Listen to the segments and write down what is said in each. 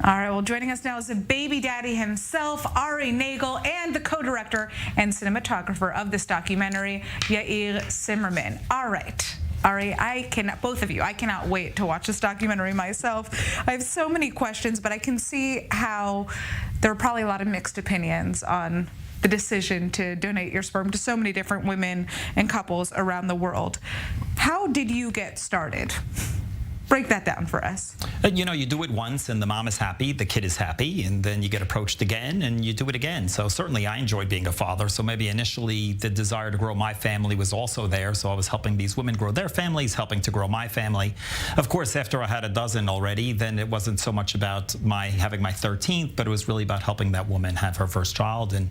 All right, well, joining us now is the baby daddy himself, Ari Nagel, and the co-director and cinematographer of this documentary, Yair Zimmerman. All right. Ari, both of you, I cannot wait to watch this documentary myself. I have so many questions, but I can see how there are probably a lot of mixed opinions on the decision to donate your sperm to so many different women and couples around the world. How did you get started? Break that down for us. You know, you do it once and the mom is happy, the kid is happy, and then you get approached again and you do it again. So certainly I enjoyed being a father. So maybe initially the desire to grow my family was also there. So I was helping these women grow their families, helping to grow my family. Of course, after I had a dozen already, then it wasn't so much about having my 13th, but it was really about helping that woman have her first child and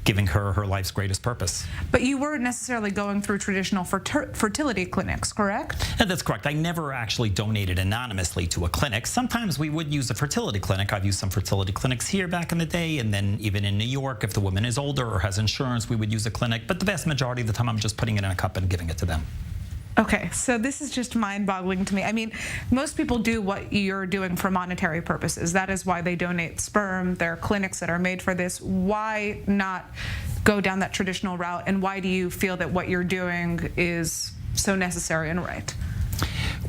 giving her her life's greatest purpose. But you weren't necessarily going through traditional fertility clinics, correct? Yeah, that's correct. I never actually donated anonymously to a clinic. Sometimes we would use a fertility clinic. I've used some fertility clinics here back in the day, and then even in New York, if the woman is older or has insurance, we would use a clinic. But the vast majority of the time, I'm just putting it in a cup and giving it to them. Okay, so this is just mind-boggling to me. I mean, most people do what you're doing for monetary purposes. That is why they donate sperm. There are clinics that are made for this. Why not go down that traditional route, and why do you feel that what you're doing is so necessary and right?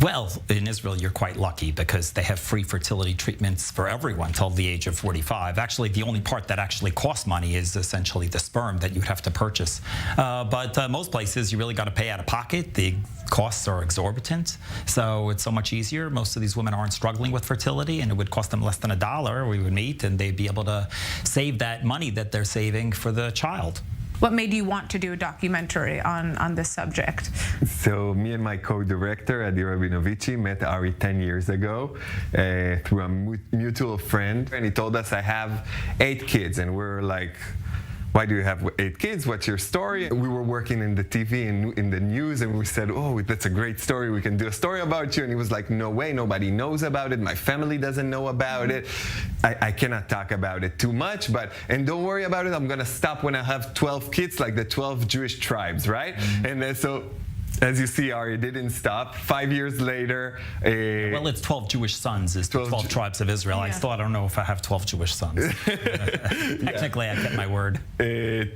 Well, in Israel, you're quite lucky because they have free fertility treatments for everyone till the age of 45. Actually, the only part that actually costs money is essentially the sperm that you'd have to purchase. But most places, you really got to pay out of pocket. The costs are exorbitant, so it's so much easier. Most of these women aren't struggling with fertility, and it would cost them less than $1. We would meet, and they'd be able to save that money that they're saving for the child. What made you want to do a documentary on this subject? So me and my co-director, Adi Rabinovici, met Ari 10 years ago through a mutual friend. And he told us, I have 8 kids. And we're like, why do you have 8 kids? What's your story? We were working in the TV and in the news, and we said, oh, that's a great story. We can do a story about you. And he was like, no way, nobody knows about it. My family doesn't know about it. I cannot talk about it too much, and don't worry about it. I'm going to stop when I have 12 kids, like the 12 Jewish tribes, right? And then so, as you see, Ari didn't stop. 5 years later... well, it's 12 Jewish sons, is 12 tribes of Israel. Yeah. I don't know if I have 12 Jewish sons. Technically, yeah. I kept my word.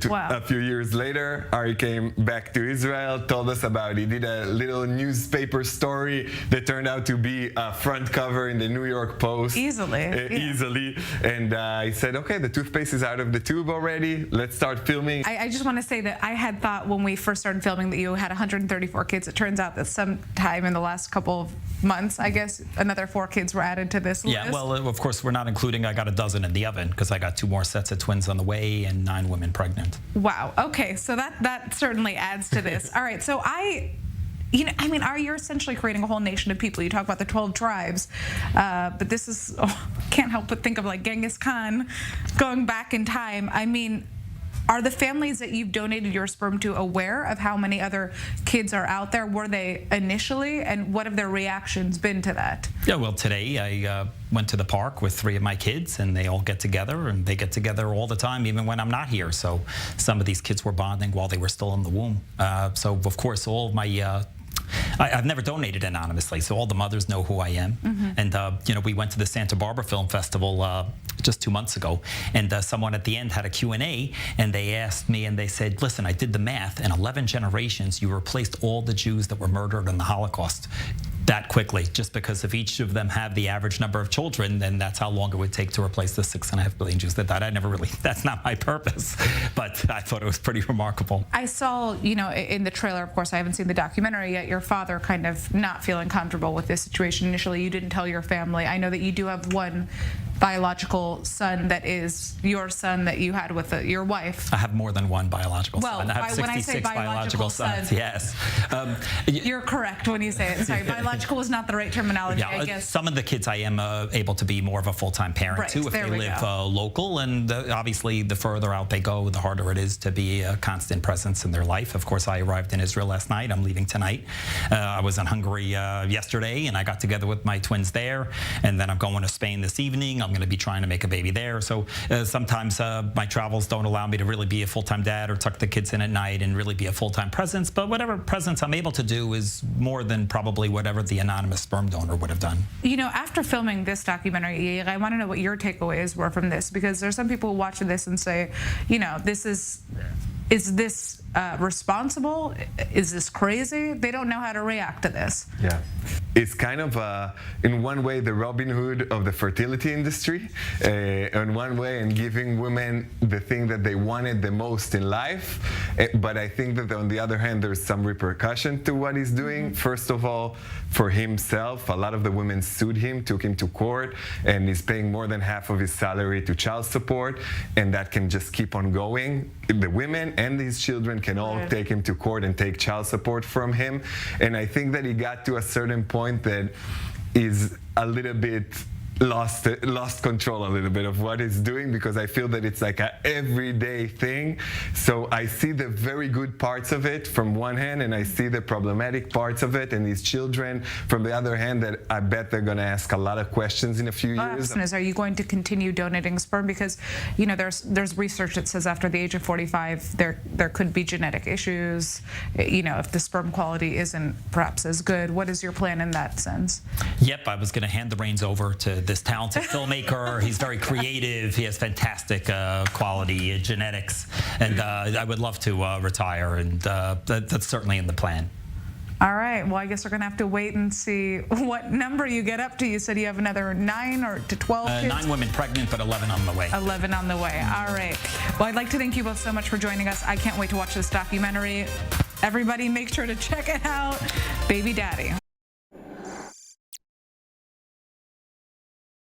Wow. A few years later, Ari came back to Israel, told us about it. He did a little newspaper story that turned out to be a front cover in the New York Post. Easily. Easily. And I said, okay, the toothpaste is out of the tube already. Let's start filming. I just want to say that I had thought when we first started filming that you had 134 kids. It turns out that sometime in the last couple of months, I guess, another 4 kids were added to this list. Yeah, well, of course, we're not including, I got a dozen in the oven because I got 2 more sets of twins on the way and 9 women pregnant. Wow. Okay, so that certainly adds to this. All right, so you're essentially creating a whole nation of people. You talk about the 12 tribes, but this is, can't help but think of like Genghis Khan going back in time. I mean, are the families that you've donated your sperm to aware of how many other kids are out there? Were they initially, and what have their reactions been to that? Yeah, well, today I went to the park with 3 of my kids, and they all get together, and they get together all the time, even when I'm not here. So some of these kids were bonding while they were still in the womb. So, of course, all of my... I've never donated anonymously, so all the mothers know who I am. And, you know, we went to the Santa Barbara Film Festival just 2 months ago, and someone at the end had a Q&A, and they asked me, and they said, listen, I did the math. In 11 generations, you replaced all the Jews that were murdered in the Holocaust that quickly, just because if each of them have the average number of children, then that's how long it would take to replace the 6.5 billion Jews that died. That's not my purpose, but I thought it was pretty remarkable. I saw, you know, in the trailer, of course, I haven't seen the documentary yet, your father kind of not feeling comfortable with this situation. Initially, you didn't tell your family. I know that you do have one biological son that is your son that you had with your wife. I have more than one biological son. I have when 66 I say biological sons. Yes. You're correct when you say it. Sorry, biological is not the right terminology, yeah, I guess. Some of the kids I am able to be more of a full-time parent too if they live local, and obviously the further out they go, the harder it is to be a constant presence in their life. Of course, I arrived in Israel last night. I'm leaving tonight. I was in Hungary yesterday, and I got together with my twins there, and then I'm going to Spain this evening. I'm I'm going to be trying to make a baby there. So sometimes my travels don't allow me to really be a full-time dad or tuck the kids in at night and really be a full-time presence. But whatever presence I'm able to do is more than probably whatever the anonymous sperm donor would have done. You know, after filming this documentary, I want to know what your takeaways were from this, because there's some people who watch this and say, you know, this is this responsible? Is this crazy? They don't know how to react to this. Yeah. It's kind of, in one way, the Robin Hood of the fertility industry. In one way, and giving women the thing that they wanted the most in life. But I think that on the other hand, there's some repercussion to what he's doing. First of all, for himself, a lot of the women sued him, took him to court, and he's paying more than half of his salary to child support. And that can just keep on going. The women and his children can all take him to court and take child support from him. And I think that he got to a certain point that is a little bit lost control a little bit of what he's doing, because I feel that it's like an everyday thing. So I see the very good parts of it from one hand, and I see the problematic parts of it and these children from the other hand, that I bet they're going to ask a lot of questions in a few years. Are you going to continue donating sperm? Because, you know, there's research that says after the age of 45 there could be genetic issues, you know, if the sperm quality isn't perhaps as good. What is your plan in that sense? Yep, I was going to hand the reins over to this talented filmmaker. He's very creative. He has fantastic quality genetics, and I would love to retire, and that's certainly in the plan. All right. Well, I guess we're going to have to wait and see what number you get up to. You said you have another 9 or to 12 kids? 9 women pregnant, but 11 on the way. 11 on the way. All right. Well, I'd like to thank you both so much for joining us. I can't wait to watch this documentary. Everybody make sure to check it out. Baby Daddy.